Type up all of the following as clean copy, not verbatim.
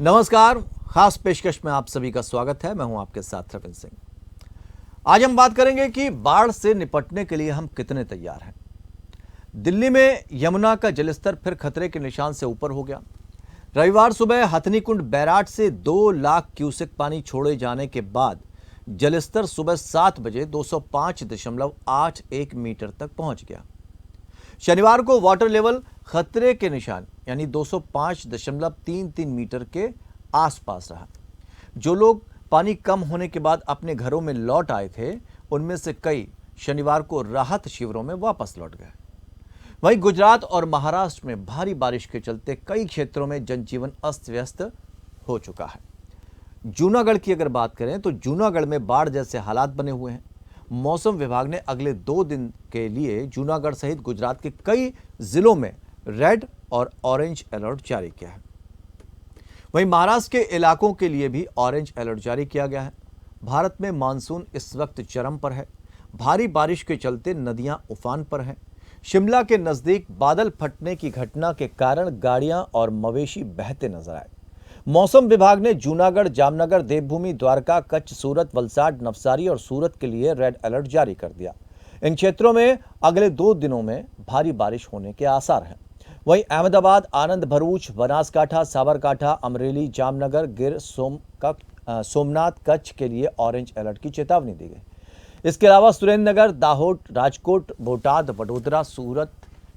नमस्कार, खास पेशकश में आप सभी का स्वागत है। मैं हूं आपके साथ रविंद्र सिंह। आज हम बात करेंगे कि बाढ़ से निपटने के लिए हम कितने तैयार हैं। दिल्ली में यमुना का जलस्तर फिर खतरे के निशान से ऊपर हो गया। रविवार सुबह हथनीकुंड बैराज से 2 लाख क्यूसेक पानी छोड़े जाने के बाद जलस्तर सुबह 7 बजे 205.81 मीटर तक पहुंच गया। शनिवार को वाटर लेवल खतरे के निशान यानी 205.33 मीटर के आसपास रहा। जो लोग पानी कम होने के बाद अपने घरों में लौट आए थे, उनमें से कई शनिवार को राहत शिविरों में वापस लौट गए। वहीं गुजरात और महाराष्ट्र में भारी बारिश के चलते कई क्षेत्रों में जनजीवन अस्त व्यस्त हो चुका है। जूनागढ़ की अगर बात करें तो जूनागढ़ में बाढ़ जैसे हालात बने हुए हैं। मौसम विभाग ने अगले 2 दिन के लिए जूनागढ़ सहित गुजरात के कई जिलों में रेड और ऑरेंज अलर्ट जारी किया है। वहीं महाराष्ट्र के इलाकों के लिए भी ऑरेंज अलर्ट जारी किया गया है। भारत में मानसून इस वक्त चरम पर है। भारी बारिश के चलते नदियां उफान पर हैं। शिमला के नजदीक बादल फटने की घटना के कारण गाड़ियां और मवेशी बहते नजर आए। मौसम विभाग ने जूनागढ़, जामनगर, देवभूमि, द्वारका, कच्छ, सूरत, वलसाड, नवसारी और सूरत के लिए रेड अलर्ट जारी कर दिया। इन क्षेत्रों में अगले 2 दिनों में भारी बारिश होने के आसार हैं। वहीं अहमदाबाद, आनंद, भरूच, बनासकाठा, साबरकाठा, अमरेली, जामनगर, गिर सोमनाथ, कच्छ के लिए ऑरेंज अलर्ट की चेतावनी दी गई। इसके अलावा सुरेंद्रनगर, दाहोद, राजकोट, बोटाद, वडोदरा, सूरत,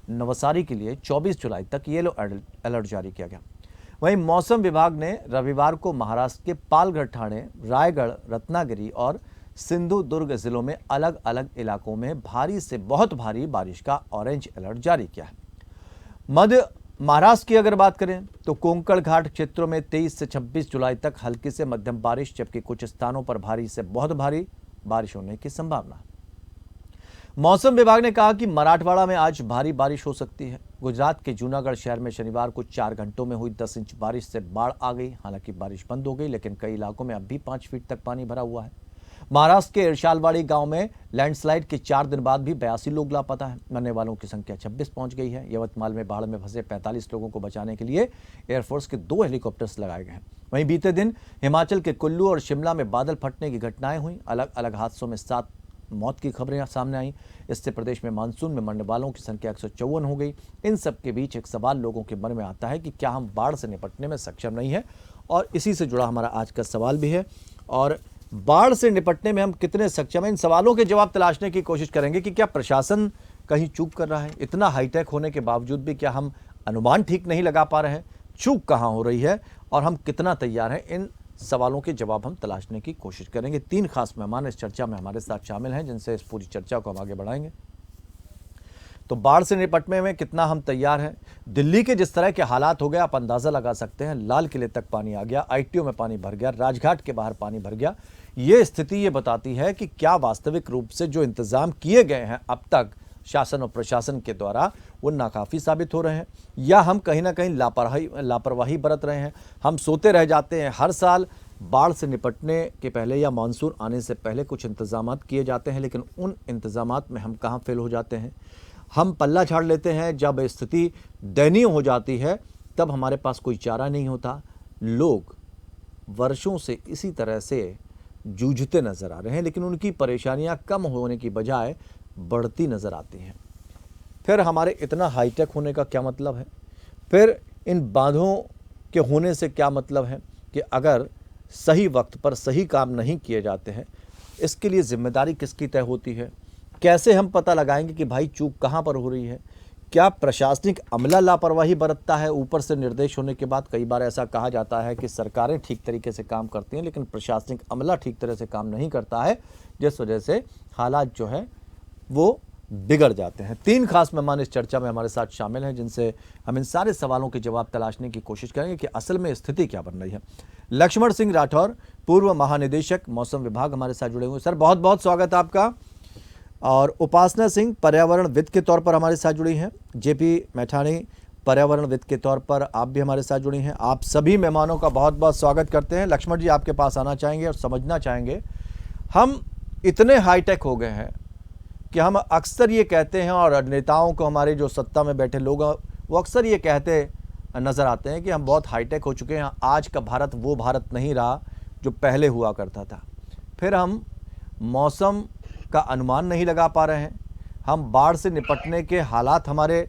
नवसारी के लिए 24 जुलाई तक येलो अलर्ट जारी किया गया। वहीं मौसम विभाग ने रविवार को महाराष्ट्र के पालघर, ठाणे, रायगढ़, रत्नागिरी और सिंधुदुर्ग जिलों में अलग अलग इलाकों में भारी से बहुत भारी बारिश का ऑरेंज अलर्ट जारी किया है। मध्य महाराष्ट्र की अगर बात करें तो कोंकण घाट क्षेत्रों में 23 से 26 जुलाई तक हल्की से मध्यम बारिश, जबकि कुछ स्थानों पर भारी से बहुत भारी बारिश होने की संभावना है। मौसम विभाग ने कहा कि मराठवाड़ा में आज भारी बारिश हो सकती है। गुजरात के जूनागढ़ शहर में शनिवार को 4 घंटों में हुई 10 इंच बारिश से बाढ़ आ गई। हालांकि बारिश बंद हो गई, लेकिन कई इलाकों में अब भी 5 फीट तक पानी भरा हुआ है। महाराष्ट्र के इरशालवाड़ी गांव में लैंडस्लाइड के 4 दिन बाद भी 82 लोग लापता हैं। मरने वालों की संख्या 26 पहुंच गई है। यवतमाल में बाढ़ में फंसे 45 लोगों को बचाने के लिए एयरफोर्स के 2 हेलीकॉप्टर्स लगाए गए हैं। वहीं बीते दिन हिमाचल के कुल्लू और शिमला में बादल फटने की घटनाएं हुई। अलग अलग हादसों में 7 मौत की खबरें सामने आई। इससे प्रदेश में मानसून में मरने वालों की संख्या 154 हो गई। इन सब के बीच एक सवाल लोगों के मन में आता है कि क्या हम बाढ़ से निपटने में सक्षम नहीं है, और इसी से जुड़ा हमारा आज का सवाल भी है। और बाढ़ से निपटने में हम कितने सक्षम हैं, इन सवालों के जवाब तलाशने की कोशिश करेंगे कि क्या प्रशासन कहीं चूक कर रहा है। इतना हाईटेक होने के बावजूद भी क्या हम अनुमान ठीक नहीं लगा पा रहे हैं, चूक कहाँ हो रही है और हम कितना तैयार हैं, इन सवालों के जवाब हम तलाशने की कोशिश करेंगे। 3 खास मेहमान इस चर्चा में हमारे साथ शामिल हैं, जिनसे इस पूरी चर्चा को हम आगे बढ़ाएंगे। तो बाढ़ से निपटने में कितना हम तैयार हैं। दिल्ली के जिस तरह के हालात हो गए, आप अंदाजा लगा सकते हैं। लाल किले तक पानी आ गया, आईटीओ में पानी भर गया, राजघाट के बाहर पानी भर गया। ये स्थिति ये बताती है कि क्या वास्तविक रूप से जो इंतजाम किए गए हैं अब तक शासन और प्रशासन के द्वारा, वो नाकाफी साबित हो रहे हैं, या हम कहीं ना कहीं लापरवाही बरत रहे हैं। हम सोते रह जाते हैं। हर साल बाढ़ से निपटने के पहले या मानसून आने से पहले कुछ इंतजामात किए जाते हैं, लेकिन उन इंतजामात में हम कहाँ फेल हो जाते हैं। हम पल्ला झाड़ लेते हैं। जब स्थिति दयनीय हो जाती है तब हमारे पास कोई चारा नहीं होता। लोग वर्षों से इसी तरह से जूझते नजर आ रहे हैं, लेकिन उनकी परेशानियां कम होने की बजाय बढ़ती नजर आती हैं। फिर हमारे इतना हाईटेक होने का क्या मतलब है। फिर इन बांधों के होने से क्या मतलब है कि अगर सही वक्त पर सही काम नहीं किए जाते हैं, इसके लिए जिम्मेदारी किसकी तय होती है। कैसे हम पता लगाएंगे कि भाई चूक कहाँ पर हो रही है। क्या प्रशासनिक अमला लापरवाही बरतता है। ऊपर से निर्देश होने के बाद कई बार ऐसा कहा जाता है कि सरकारें ठीक तरीके से काम करती हैं, लेकिन प्रशासनिक अमला ठीक तरह से काम नहीं करता है, जिस वजह से हालात जो है वो बिगड़ जाते हैं। 3 खास मेहमान इस चर्चा में हमारे साथ शामिल हैं, जिनसे हम इन सारे सवालों के जवाब तलाशने की कोशिश करेंगे कि असल में स्थिति क्या बन रही है। लक्ष्मण सिंह राठौर, पूर्व महानिदेशक मौसम विभाग, हमारे साथ जुड़े हुए। सर, बहुत बहुत स्वागत है आपका। और उपासना सिंह, पर्यावरणविद के तौर पर हमारे साथ जुड़ी हैं। जेपी मैठाणी, पर्यावरणविद के तौर पर आप भी हमारे साथ जुड़ी हैं। आप सभी मेहमानों का बहुत बहुत स्वागत करते हैं। लक्ष्मण जी, आपके पास आना चाहेंगे और समझना चाहेंगे, हम इतने हाईटेक हो गए हैं कि हम अक्सर ये कहते हैं, और नेताओं को, हमारे जो सत्ता में बैठे लोग वो अक्सर ये कहते नज़र आते हैं कि हम बहुत हाईटेक हो चुके हैं, आज का भारत वो भारत नहीं रहा जो पहले हुआ करता था। फिर हम मौसम का अनुमान नहीं लगा पा रहे हैं, हम बाढ़ से निपटने के हालात हमारे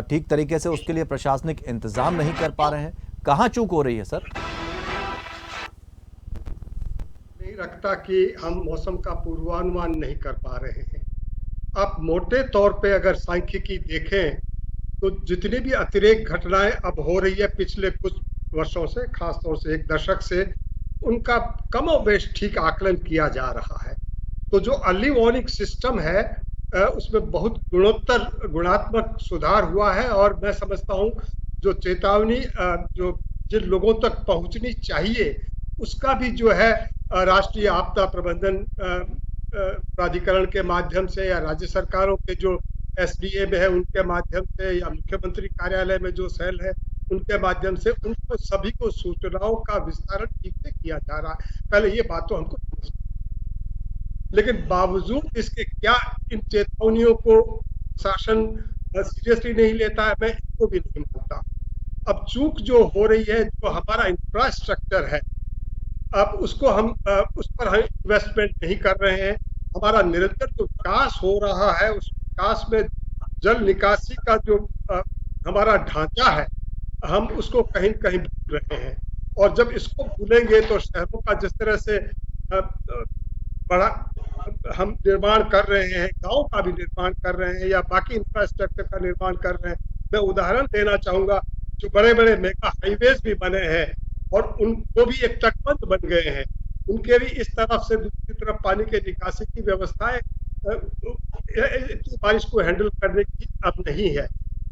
ठीक तरीके से उसके लिए प्रशासनिक इंतज़ाम नहीं कर पा रहे हैं। कहाँ चूक हो रही है सर? नहीं रखता कि हम मौसम का पूर्वानुमान नहीं कर पा रहे हैं। आप मोटे तौर पे अगर सांख्यिकी देखें तो जितनी भी अतिरेक घटनाएं अब हो रही है पिछले कुछ वर्षों से, खास तौर से एक दशक से, उनका कमोबेश ठीक आकलन किया जा रहा है। तो जो अर्ली वार्निंग सिस्टम है उसमें बहुत गुणात्मक सुधार हुआ है, और मैं समझता हूं जो चेतावनी जो जिन लोगों तक पहुंचनी चाहिए उसका भी जो है राष्ट्रीय आपदा प्रबंधन प्राधिकरण के माध्यम से या राज्य सरकारों के जो एसडीए में है उनके माध्यम से या मुख्यमंत्री कार्यालय में जो सेल है उनके माध्यम से उनको सभी को सूचनाओं का विस्तारण ठीक से किया जा रहा है। पहले ये बात तो हमको, लेकिन बावजूद इसके क्या इन चेतावनियों को शासन सीरियसली नहीं लेता है, मैं इसको भी नहीं मानता। अब चूक जो हो रही है, जो हमारा इंफ्रास्ट्रक्चर है, अब उसको हम उस पर हम इन्वेस्टमेंट नहीं कर रहे हैं। हमारा निरंतर जो विकास हो रहा है उस विकास में जल निकासी का जो हमारा ढांचा है हम उसको कहीं कहीं भूल रहे हैं। और जब इसको भूलेंगे तो शहरों का जिस तरह से बड़ा हम निर्माण कर रहे हैं, गांव का भी निर्माण कर रहे हैं या बाकी इंफ्रास्ट्रक्चर का निर्माण कर रहे हैं। मैं उदाहरण देना चाहूंगा, जो बड़े बड़े मेगा हाईवेज भी बने हैं और उनको भी एक तटबंध बन गए हैं, उनके भी इस तरफ से दूसरी तरफ पानी के निकासी की व्यवस्थाएं बारिश को हैंडल करने की अब नहीं है।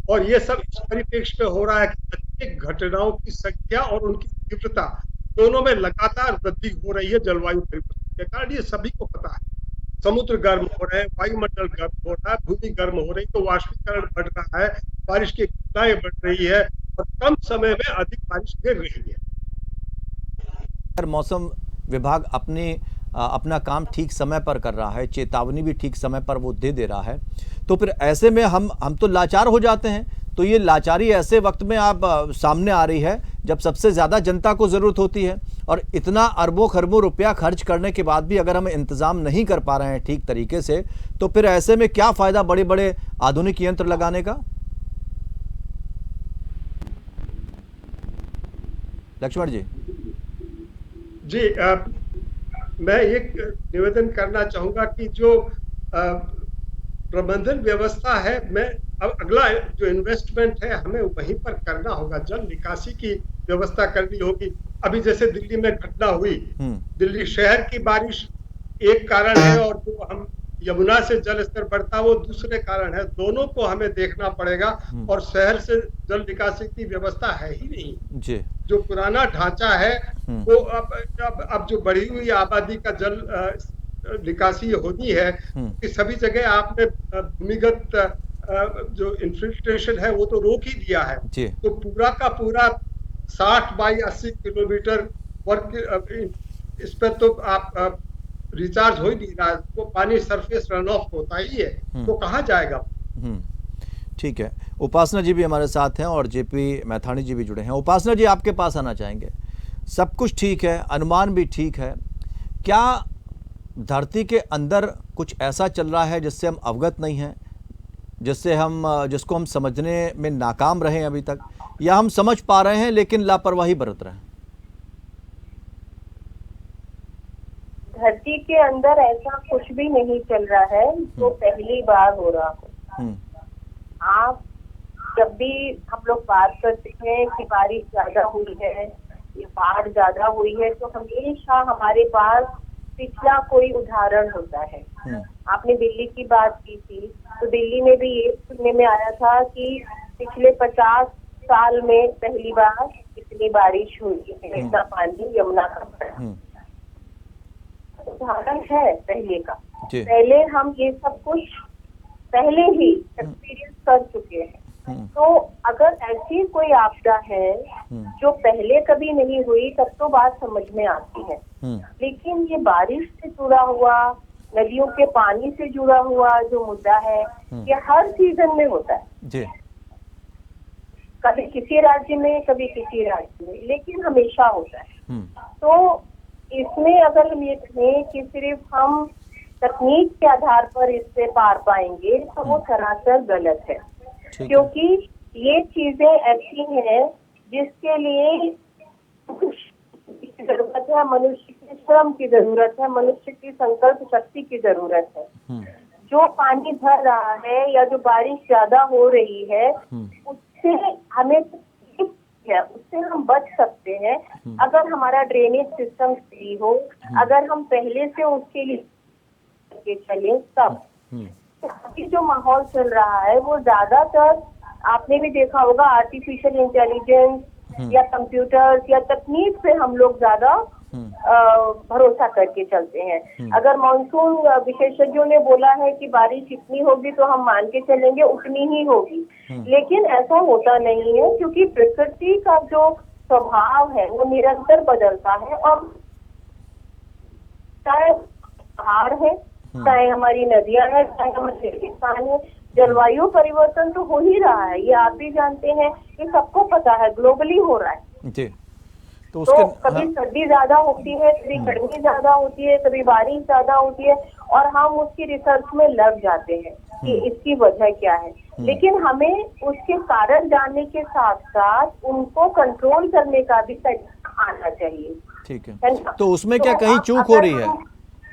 और ये सब इस परिप्रेक्ष्य में हो रहा है कि प्रत्येक घटनाओं की संख्या और उनकी तीव्रता दोनों में लगातार वृद्धि हो रही है जलवायु परिवर्तन के कारण। ये सभी को पता है, समुद्र गर्म हो रहे हैं, वायुमंडल गर्म हो रहा है, भूमि गर्म हो रही, तो वाष्पीकरण बढ़ रहा है, बारिश की घटनाएं बढ़ रही है और कम समय में अधिक बारिश गिर रही है। मौसम विभाग अपना काम ठीक समय पर कर रहा है, चेतावनी भी ठीक समय पर वो दे रहा है, तो फिर ऐसे में हम तो लाचार हो जाते हैं। तो ये लाचारी ऐसे वक्त में आप सामने आ रही है जब सबसे ज़्यादा जनता को ज़रूरत होती है, और इतना अरबों खरबों रुपया खर्च करने के बाद भी अगर हम इंतज़ाम नहीं कर पा रहे हैं ठीक तरीके से, तो फिर ऐसे में क्या फ़ायदा बड़े बड़े आधुनिक यंत्र लगाने का? लक्ष्मण जी। जी, मैं एक निवेदन करना चाहूंगा कि जो प्रबंधन व्यवस्था है, मैं अब अगला जो इन्वेस्टमेंट है हमें वहीं पर करना होगा, जल निकासी की व्यवस्था करनी होगी। अभी जैसे दिल्ली में घटना हुई, दिल्ली शहर की बारिश एक कारण है और जो हम यमुना से जल स्तर बढ़ता वो दूसरे कारण है। दोनों को हमें देखना पड़ेगा और शहर से जल निकासी की व्यवस्था है ही नहीं जी। जो पुराना ढांचा है वो अब जो बढ़ी हुई आबादी का जल निकासी होनी है कि सभी जगह आपने भूमिगत जो इन्फिल्ट्रेशन है वो तो रोक ही दिया है जी। तो पूरा का पूरा 60 बाई 80 किलोमीटर वर्ग इस पर तो आप रिचार्ज हो ही नहीं रहा, वो पानी सरफेस रन ऑफ होता ही है, तो कहाँ जाएगा? ठीक है, उपासना जी भी हमारे साथ हैं और जेपी मैथानी जी भी जुड़े हैं। उपासना जी, आपके पास आना चाहेंगे। सब कुछ ठीक है, अनुमान भी ठीक है, क्या धरती के अंदर कुछ ऐसा चल रहा है जिससे हम अवगत नहीं हैं, जिसको हम समझने में नाकाम रहे अभी तक, या हम समझ पा रहे हैं लेकिन लापरवाही बरत रहे हैं? धरती के अंदर ऐसा कुछ भी नहीं चल रहा है जो पहली बार हो रहा हो। आप जब भी हम लोग बात करते हैं कि बारिश ज्यादा हुई है या बाढ़ ज्यादा हुई है, तो हमेशा हमारे पास पिछला कोई उदाहरण होता है। आपने दिल्ली की बात की थी, तो दिल्ली में भी ये सुनने में आया था कि पिछले 50 साल में पहली बार इतनी बारिश हुई है, इतना पानी यमुना का बढ़ा। उदाहरण है पहले का, पहले हम ये सब कुछ पहले ही एक्सपीरियंस कर चुके हैं। तो अगर ऐसी कोई आपदा है जो पहले कभी नहीं हुई तब तो बात समझ में आती है, लेकिन ये बारिश से जुड़ा हुआ, नदियों के पानी से जुड़ा हुआ जो मुद्दा है, ये हर सीजन में होता है जी। कभी किसी राज्य में, कभी किसी राज्य में, लेकिन हमेशा होता है। तो इसमें अगर हम ये कहें कि सिर्फ हम तकनीक के आधार पर इससे पार पाएंगे तो वो सरासर गलत है, क्योंकि ये चीजें ऐसी हैं जिसके लिए जरूरत है, मनुष्य के श्रम की जरूरत है, मनुष्य की संकल्प शक्ति की जरूरत है। जो पानी भर रहा है या जो बारिश ज्यादा हो रही है उससे हमें उससे हम बच सकते हैं अगर हमारा ड्रेनेज सिस्टम सही हो, अगर हम पहले से उसके लिए चले तब। अभी जो माहौल चल रहा है वो ज्यादातर आपने भी देखा होगा, आर्टिफिशियल इंटेलिजेंस या कंप्यूटर्स या तकनीक पे हम लोग ज्यादा भरोसा करके चलते हैं। अगर मानसून विशेषज्ञों ने बोला है कि बारिश इतनी होगी तो हम मान के चलेंगे उतनी ही होगी, लेकिन ऐसा होता नहीं है, क्योंकि प्रकृति का जो स्वभाव है वो निरंतर बदलता है। और चाहे पहाड़ है, चाहे हमारी नदियां हैं, चाहे हमारे रेगिस्तान है, जलवायु परिवर्तन तो हो ही रहा है, ये आप भी जानते हैं, ये सबको पता है, ग्लोबली हो रहा है जी। तो कभी सर्दी ज्यादा होती है, कभी गर्मी ज्यादा होती है, कभी बारिश ज्यादा होती है, और हम उसकी रिसर्च में लग जाते हैं कि इसकी वजह क्या है। लेकिन हमें उसके कारण जानने के साथ साथ उनको कंट्रोल करने का भी तरीका आना चाहिए। ठीक है, तो उसमें क्या कहीं चूक हो रही है?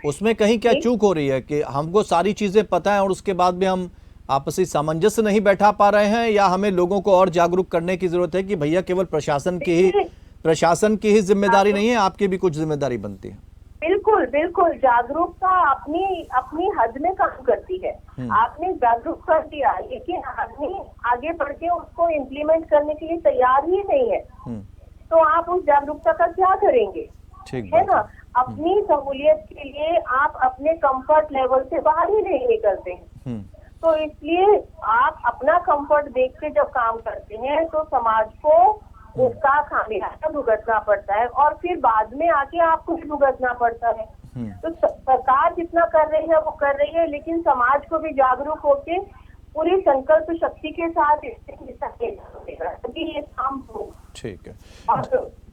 उसमें कहीं क्या चूक हो रही है कि हमको सारी चीजें पता है और उसके बाद भी हम आपसी सामंजस्य नहीं बैठा पा रहे हैं, या हमें लोगों को और जागरूक करने की जरूरत है कि भैया केवल प्रशासन की ही जिम्मेदारी नहीं है, आपकी भी कुछ जिम्मेदारी बनती है? बिल्कुल बिल्कुल, जागरूकता अपनी हद में काम करती है। आपने जागरूक कर दिया, लेकिन आदमी आगे बढ़ के उसको इम्प्लीमेंट करने के लिए तैयार ही नहीं है, तो आप उस जागरूकता का क्या करेंगे? है ना, अपनी सहूलियत के लिए आप अपने कंफर्ट लेवल से बाहर ही नहीं निकलते हैं। तो इसलिए आप अपना कंफर्ट देख के जब काम करते हैं तो समाज को उसका खामियाजा भुगतना पड़ता है, और फिर बाद में आके आपको भी भुगतना पड़ता है। तो सरकार जितना कर रही है वो कर रही है, लेकिन समाज को भी जागरूक होके पूरी संकल्प शक्ति के साथ तभी ये काम हो। ठीक है,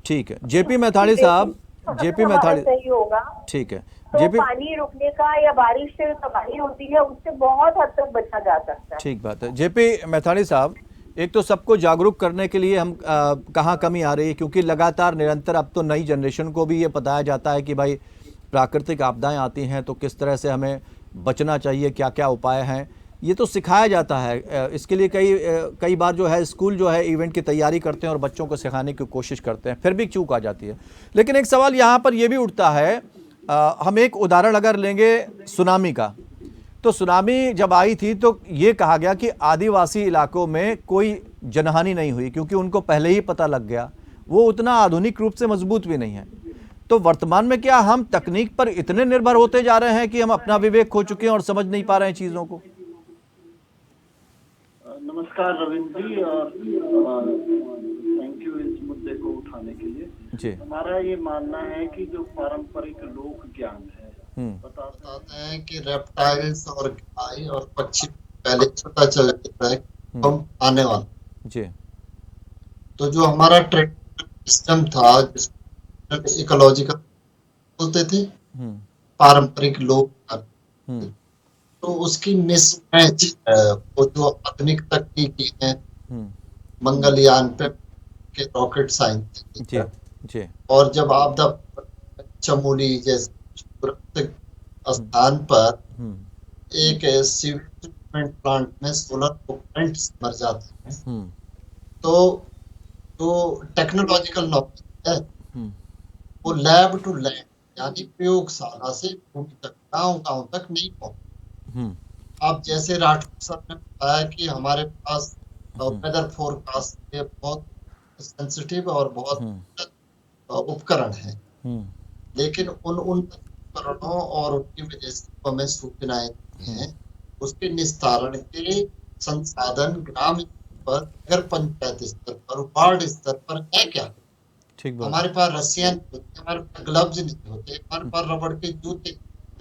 ठीक है। जेपी मैथाड़ी साहब, जेपी मैथाड़ी सही होगा। ठीक है, तो पानी रुकने का या बारिश से तबाही होती है उससे बहुत हद तक बचा जा सकता है। ठीक बात है। जेपी मैथाड़ी साहब, एक तो सबको जागरूक करने के लिए हम कहाँ कमी आ रही है, क्योंकि लगातार निरंतर अब तो नई जनरेशन को भी ये बताया जाता है कि भाई प्राकृतिक आपदाएं आती हैं तो किस तरह से हमें बचना चाहिए, क्या क्या उपाय हैं, ये तो सिखाया जाता है। इसके लिए कई बार जो है स्कूल जो है इवेंट की तैयारी करते हैं और बच्चों को सिखाने की कोशिश करते हैं, फिर भी चूक आ जाती है। लेकिन एक सवाल यहाँ पर यह भी उठता है, हम एक उदाहरण अगर लेंगे सुनामी का, तो सुनामी जब आई थी तो ये कहा गया कि आदिवासी इलाकों में कोई जनहानि नहीं हुई, क्योंकि उनको पहले ही पता लग गया, वो उतना आधुनिक रूप से मजबूत भी नहीं है। तो वर्तमान में क्या हम तकनीक पर इतने निर्भर होते जा रहे हैं कि हम अपना विवेक खो चुके हैं और समझ नहीं पा रहे हैं चीजों को? नमस्कार रविंद्र जी, और थैंक यू इस मुद्दे को उठाने के लिए जी। हमारा ये मानना है कि जो पारंपरिक लोक ज्ञान है, बताते हैं कि रेप्टाइल्स और गाय और पक्षी पहले पता चल जाता है हम आने वाला जी। तो जो हमारा सिस्टम था जिसमें इकोलॉजिकल बोलते थे, पारंपरिक लोक, तो उसकी मिसमैच वो जो आधुनिक तकनीकी है, मंगलयान पे के रॉकेट साइंस जी। और जब आपदा चमोली जैसे स्थान पर एक सीवेज ट्रीटमेंट प्लांट में 16 प्लांट्स मर जाते हैं, तो टेक्नोलॉजिकल नॉलेज है वो लैब टू लैब, यानी प्रयोगशाला से भूमि तक, गांव तक नहीं पहुंचा। आप जैसे राठौर सर ने बताया कि हमारे पास वेदर फोरकास्ट के बहुत सेंसिटिव और बहुत उपकरण है, लेकिन उन उपकरणों और उनकी वजह से हमें सूचनाएं हैं, उसके निस्तारण के संसाधन ग्राम स्तर पर, नगर पंचायत स्तर पर, वार्ड स्तर पर है क्या? हमारे पास रस्सियां नहीं होती, हमारे पास ग्लव्स नहीं होते, हमारे पास रबड़ के जूते,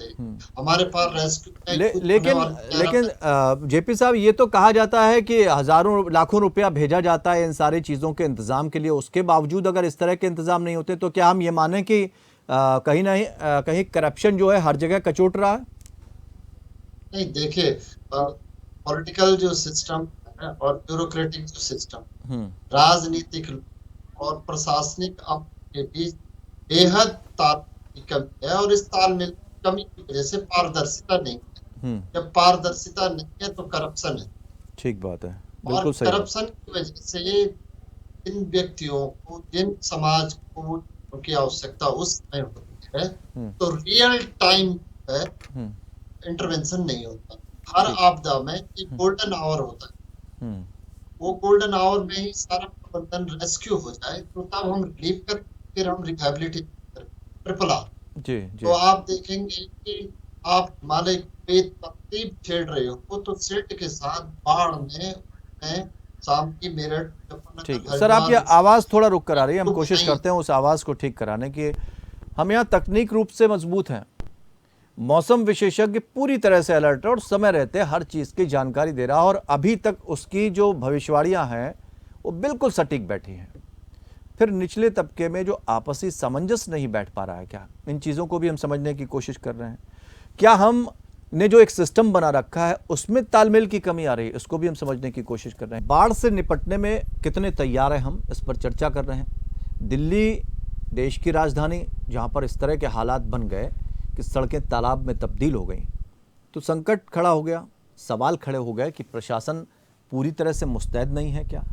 सकते। हमारे पास रेस्क्यू लेकिन जेपी साहब, ये तो कहा जाता है कि हजारों लाखों रुपया भेजा जाता है इन सारी चीज़ों के इंतजाम के लिए, उसके बावजूद अगर इस तरह के इंतजाम नहीं होते तो क्या हम ये माने कि कहीं ना कहीं करप्शन जो है हर जगह कचोट रहा है? नहीं, देखिए, पॉलिटिकल जो सिस्टम है और ब्यूरोक्रेटिक जो सिस्टम, राजनीतिक और प्रशासनिक के बीच बेहद तालमेल की कमी है, और इस तालमेल की कमी की वजह से पारदर्शिता नहीं है। जब पारदर्शिता नहीं है तो करप्शन है। ठीक बात है, और बिल्कुल सही बात। करप्शन की वजह से जिन व्यक्तियों को, जिन समाज को उनकी आवश्यकता उस समय होती है, तो रियल टाइम है इंटरवेंशन नहीं होता। हर आपदा में एक गोल्डन आवर होता है, वो गोल्डन आवर में ही सारा प्रबंधन रेस्क्यू हो जाए तो तब हम रिलीव कर, फिर हम रिहेबिलिटेशन कर, ट्रिपल आर। जी। तो आप देखेंगे कि आप हिमालय पे तरतीब छेड़ रहे हो तो सेट के साथ बाढ़ में शामली, मेरठ, ठीक है सर, आपकी आवाज़ थोड़ा रुक कर आ रही है, हम कोशिश करते हैं उस आवाज़ को ठीक कराने की। हम यहाँ तकनीक रूप से मजबूत हैं, मौसम विशेषज्ञ पूरी तरह से अलर्ट है और समय रहते हर चीज़ की जानकारी दे रहा है, और अभी तक उसकी जो भविष्यवाणियाँ हैं वो बिल्कुल सटीक बैठी हैं। फिर निचले तबके में जो आपसी सामंजस्य नहीं बैठ पा रहा है, क्या इन चीज़ों को भी हम समझने की कोशिश कर रहे हैं? क्या हम ने जो एक सिस्टम बना रखा है उसमें तालमेल की कमी आ रही है, इसको भी हम समझने की कोशिश कर रहे हैं। बाढ़ से निपटने में कितने तैयार हैं हम, इस पर चर्चा कर रहे हैं। दिल्ली देश की राजधानी, जहां पर इस तरह के हालात बन गए कि सड़कें तालाब में तब्दील हो गई, तो संकट खड़ा हो गया, सवाल खड़े हो गए कि प्रशासन पूरी तरह से मुस्तैद नहीं है क्या,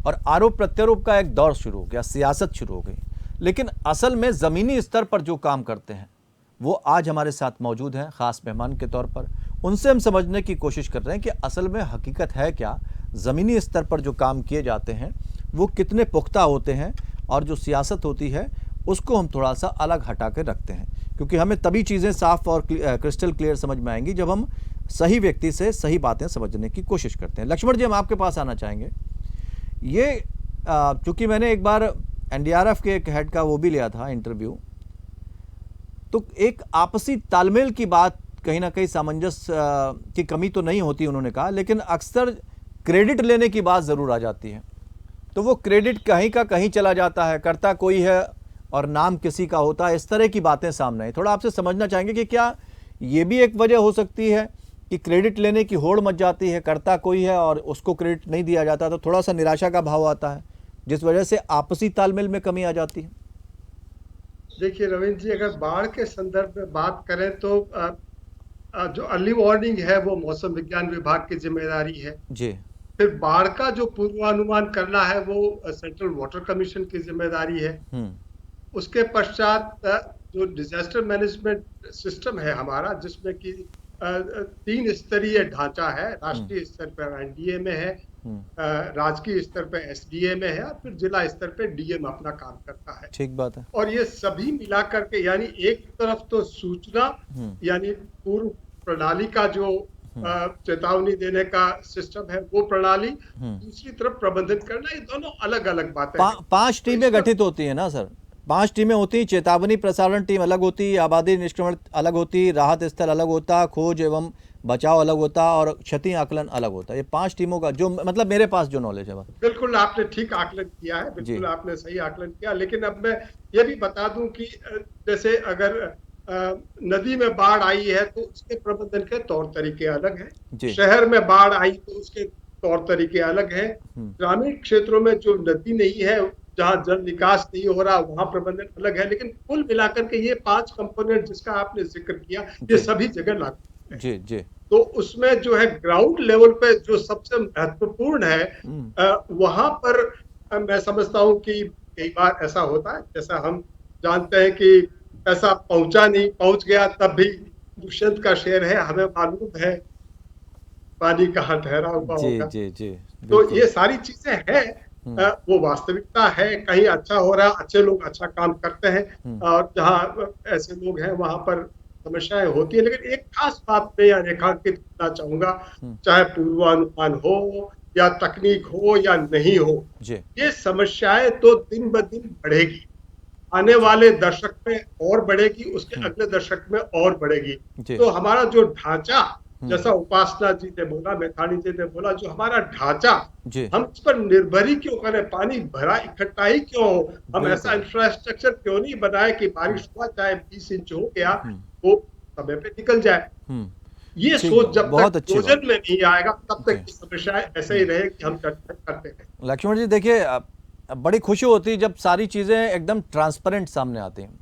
और आरोप प्रत्यारोप का एक दौर शुरू हो गया, सियासत शुरू हो गई। लेकिन असल में ज़मीनी स्तर पर जो काम करते हैं वो आज हमारे साथ मौजूद हैं ख़ास मेहमान के तौर पर। उनसे हम समझने की कोशिश कर रहे हैं कि असल में हकीकत है क्या, ज़मीनी स्तर पर जो काम किए जाते हैं वो कितने पुख्ता होते हैं, और जो सियासत होती है उसको हम थोड़ा सा अलग हटा कर रखते हैं, क्योंकि हमें तभी चीज़ें साफ और क्रिस्टल क्लियर समझ में आएंगी जब हम सही व्यक्ति से सही बातें समझने की कोशिश करते हैं। लक्ष्मण जी, हम आपके पास आना चाहेंगे। ये चूँकि मैंने एक बार NDRF के एक हेड का वो भी लिया था इंटरव्यू, तो एक आपसी तालमेल की बात, कहीं ना कहीं सामंजस्य की कमी तो नहीं होती उन्होंने कहा, लेकिन अक्सर क्रेडिट लेने की बात ज़रूर आ जाती है, तो वो क्रेडिट कहीं का कहीं चला जाता है, करता कोई है और नाम किसी का होता है, इस तरह की बातें सामने आई। थोड़ा आपसे समझना चाहेंगे कि क्या ये भी एक वजह हो सकती है कि क्रेडिट लेने की होड़ मच जाती है, करता कोई है और उसको क्रेडिट नहीं दिया जाता, तो थोड़ा सा निराशा का भाव आता है, जिस वजह से आपसी तालमेल में कमी आ जाती है? देखिए रविंद्र जी, अगर बाढ़ के संदर्भ में बात करें तो जो अर्ली वार्निंग है वो मौसम विज्ञान विभाग की जिम्मेदारी है जी। फिर बाढ़ का जो पूर्वानुमान करना है वो सेंट्रल वाटर कमीशन की जिम्मेदारी है। उसके पश्चात जो डिजास्टर मैनेजमेंट सिस्टम है हमारा, जिसमें कि 3 स्तरीय ढांचा है, राष्ट्रीय स्तर पर NDA में है, राजकीय स्तर पे SDA में है, और फिर जिला स्तर पे DM अपना काम करता है। ठीक बात है। और ये सभी मिला करके, यानी एक तरफ तो सूचना यानी पूर्व प्रणाली का जो चेतावनी देने का सिस्टम है वो प्रणाली, दूसरी तरफ प्रबंधन करना, ये दोनों अलग अलग बातें हैं। 5 टीमें गठित होती है ना सर, 5 टीमें होती हैं। चेतावनी प्रसारण टीम अलग होती है, आबादी निष्क्रमण अलग होती है, राहत स्थल अलग होता, खोज एवं बचाव अलग होता, और क्षति आकलन अलग होता है। ये 5 टीमों का जो मतलब मेरे पास जो नॉलेज है। बिल्कुल आपने ठीक आकलन किया है, बिल्कुल आपने सही आकलन किया। लेकिन अब मैं ये भी बता दूं कि जैसे अगर नदी में बाढ़ आई है तो उसके प्रबंधन के तौर तरीके अलग हैं, शहर में बाढ़ आई तो उसके तौर तरीके अलग हैं, ग्रामीण क्षेत्रों में जो नदी नहीं है, जहाँ जल निकास नहीं हो रहा, वहां प्रबंधन अलग है। लेकिन कुल मिलाकर के ये 5 कंपोनेंट जिसका आपने जिक्र किया, ये सभी जगह लागू है। जी जी। तो उसमें जो है ग्राउंड लेवल पे जो सबसे महत्वपूर्ण है, वहां पर मैं समझता हूं कि कई बार ऐसा होता है, जैसा हम जानते हैं कि ऐसा पहुंचा नहीं, पहुंच गया तब भी दुष्यंत का शेर है, हमें मालूम है पानी कहाँ ठहरा हुआ होगा। जी जी। तो ये सारी चीजें हैं, वो वास्तविकता है। कहीं अच्छा हो रहा, अच्छे लोग अच्छा काम करते हैं, और जहाँ ऐसे लोग हैं वहां पर समस्याएं होती है। लेकिन एक खास बात मैं यहाँ रेखांकित करना चाहूंगा, चाहे पूर्वानुमान हो या तकनीक हो या नहीं हो, ये समस्याएं तो दिन ब दिन बढ़ेगी। आने वाले दशक में और बढ़ेगी, उसके अगले दशक में और बढ़ेगी। जी। तो हमारा जो ढांचा, जैसा उपासना जी ने बोला, मैथानी जी ने बोला, जो हमारा ढांचा, जी हम इस पर निर्भर ही क्यों करें? पानी भरा इकट्ठा ही क्यों हो? हम ऐसा बिल्कुल। इंफ्रास्ट्रक्चर क्यों नहीं बनाए कि बारिश हुआ चाहे 20 इंच हो गया, वो समय पे निकल जाए। ये ठीक सोच बात, जब बहुत तक अच्छी बात। योजन में नहीं आएगा, तब जी। तक ये समस्याएं ऐसे ही रहे कि हम चर्चा करते हैं। लक्ष्मण जी देखिए, बड़ी खुशी होती है जब सारी चीज़ें एकदम ट्रांसपेरेंट सामने आती हैं,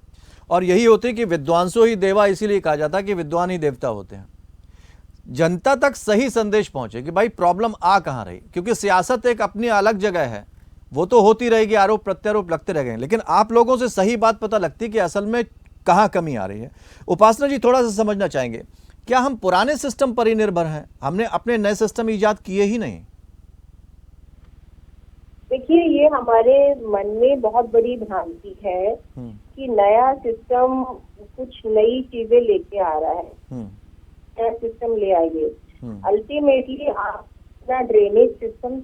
और यही होती है कि विद्वांसो ही देवा, इसीलिए कहा जाता है कि विद्वान ही देवता होते हैं। जनता तक सही संदेश पहुंचे कि भाई प्रॉब्लम आ कहाँ रही, क्योंकि सियासत एक अपनी अलग जगह है, वो तो होती रहेगी, आरोप प्रत्यारोप लगते रहेंगे, लेकिन आप लोगों से सही बात पता लगती है कि असल में कहाँ कमी आ रही है। उपासना जी थोड़ा सा समझना चाहेंगे, क्या हम पुराने सिस्टम पर ही निर्भर हैं, हमने अपने नए सिस्टम ईजाद किए ही नहीं? देखिए, ये हमारे मन में बहुत बड़ी भ्रांति है कि नया सिस्टम कुछ नई चीजें लेके आ रहा है, नया सिस्टम ले आइए। अल्टीमेटली अपना ड्रेनेज सिस्टम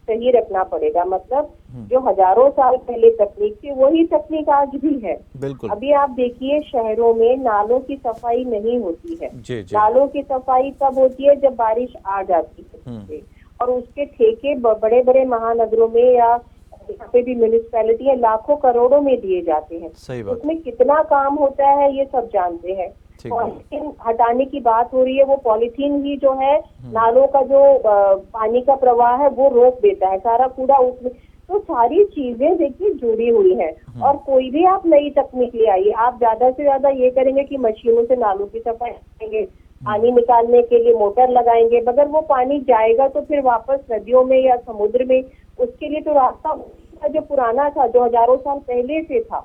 सही रखना पड़ेगा। मतलब जो हजारों साल पहले तकनीक थी, वही तकनीक आज भी है। बिल्कुल। अभी आप देखिए, शहरों में नालों की सफाई नहीं होती है। जी, जी। नालों की सफाई तब होती है जब बारिश आ जाती है, और उसके ठेके बड़े बड़े महानगरों में या यहाँ पे भी म्यूनिसिपैलिटी है, लाखों करोड़ों में दिए जाते हैं। सही बात। उसमें कितना काम होता है ये सब जानते हैं। पॉलीथीन हटाने की बात हो रही है, वो पॉलीथीन ही जो है नालों का जो पानी का प्रवाह है वो रोक देता है, सारा कूड़ा उसमें। तो सारी चीजें देखिए जुड़ी हुई है। और कोई भी आप नई तकनीक ले आइए, आप ज्यादा से ज्यादा ये करेंगे कि मशीनों से नालों की सफाई करेंगे, पानी निकालने के लिए मोटर लगाएंगे, मगर वो पानी जाएगा तो फिर वापस नदियों में या समुद्र में, उसके लिए तो रास्ता जो पुराना था, जो हजारों साल पहले से था।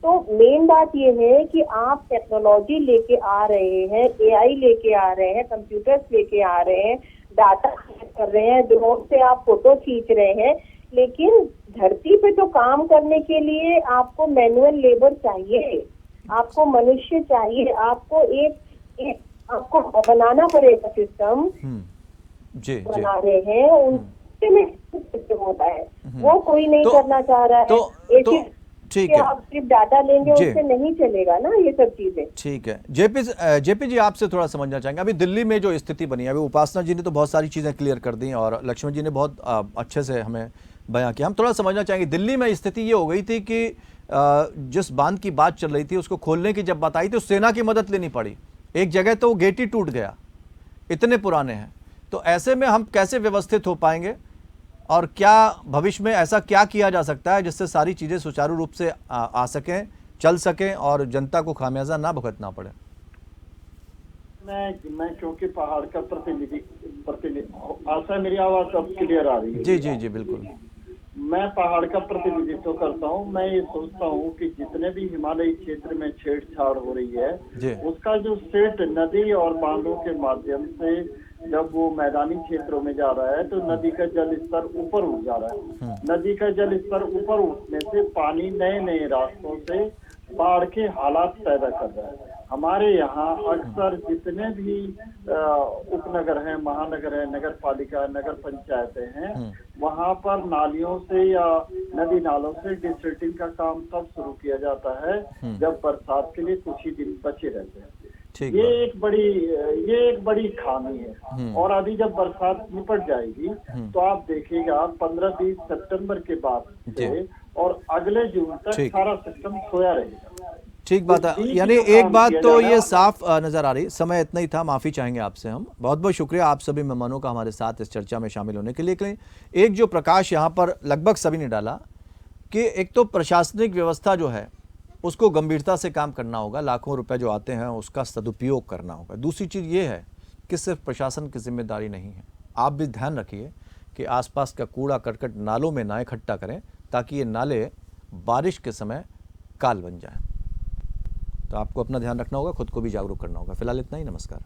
तो मेन बात ये है कि आप टेक्नोलॉजी लेके आ रहे हैं, एआई लेके आ रहे हैं, कंप्यूटर्स लेके आ रहे हैं, डाटा कर रहे हैं, ड्रोन से आप फोटो खींच रहे हैं, लेकिन धरती पे तो काम करने के लिए आपको मैनुअल लेबर चाहिए, आपको मनुष्य चाहिए, आपको एक आपको बनाना पड़ेगा सिस्टम। जी, बना रहे हैं उनमें सिस्टम होता है, वो कोई नहीं करना चाह रहा है। ठीक है, आप सिर्फ डाटा लेंगे उससे नहीं चलेगा ना ये सब चीजें। ठीक है। जेपी जी आपसे थोड़ा समझना चाहेंगे, अभी दिल्ली में जो स्थिति बनी है, अभी उपासना जी ने तो बहुत सारी चीजें क्लियर कर दी और लक्ष्मण जी ने बहुत अच्छे से हमें बयां किया। हम थोड़ा समझना चाहेंगे, दिल्ली में स्थिति ये हो गई थी कि जिस बांध की बात चल रही थी उसको खोलने की जब बात आई तो सेना की मदद लेनी पड़ी, एक जगह तो गेट ही टूट गया, इतने पुराने हैं। तो ऐसे में हम कैसे व्यवस्थित हो पाएंगे और क्या भविष्य में ऐसा क्या किया जा सकता है जिससे सारी चीज़ें सुचारू रूप से आ सकें, चल सकें और जनता को खामियाजा ना भुगतना पड़े? मैं क्योंकि पहाड़ का प्रतिनिधि आशा मेरी आवाज़ अब क्लियर आ रही है? जी जी जी बिल्कुल। मैं पहाड़ का प्रतिनिधित्व करता हूँ। मैं ये सोचता हूँ कि जितने भी हिमालयी क्षेत्र में छेड़छाड़ हो रही है, उसका जो सेट नदी और बांधों के माध्यम से जब वो मैदानी क्षेत्रों में जा रहा है तो नदी का जल स्तर ऊपर उठ जा रहा है। नदी का जल स्तर ऊपर उठने से पानी नए नए रास्तों से बाढ़ के हालात पैदा कर रहा है। हमारे यहाँ अक्सर जितने भी उपनगर हैं, महानगर हैं, नगर पालिका, नगर पंचायतें हैं, वहाँ पर नालियों से या नदी नालों से डिसिल्टिंग का काम तब शुरू किया जाता है जब बरसात के लिए कुछ ही दिन बचे रहते हैं। ये एक बड़ी खामी है। और अभी जब बरसात निपट जाएगी तो आप देखिएगा 15-20 सितंबर के बाद से और अगले जून तक सारा सिस्टम सोया रहेगा। ठीक बात है, यानी एक बात तो ये साफ नजर आ रही। समय इतना ही था, माफी चाहेंगे आपसे हम। बहुत बहुत शुक्रिया आप सभी मेहमानों का हमारे साथ इस चर्चा में शामिल होने के लिए। एक जो प्रकाश यहाँ पर लगभग सभी ने डाला कि एक तो प्रशासनिक व्यवस्था जो है उसको गंभीरता से काम करना होगा, लाखों रुपए जो आते हैं उसका सदुपयोग करना होगा। दूसरी चीज़ ये है कि सिर्फ प्रशासन की जिम्मेदारी नहीं है, आप भी ध्यान रखिए कि आसपास का कूड़ा करकट नालों में ना इकट्ठा करें ताकि ये नाले बारिश के समय काल बन जाएं। तो आपको अपना ध्यान रखना होगा, खुद को भी जागरूक करना होगा। फिलहाल इतना ही, नमस्कार।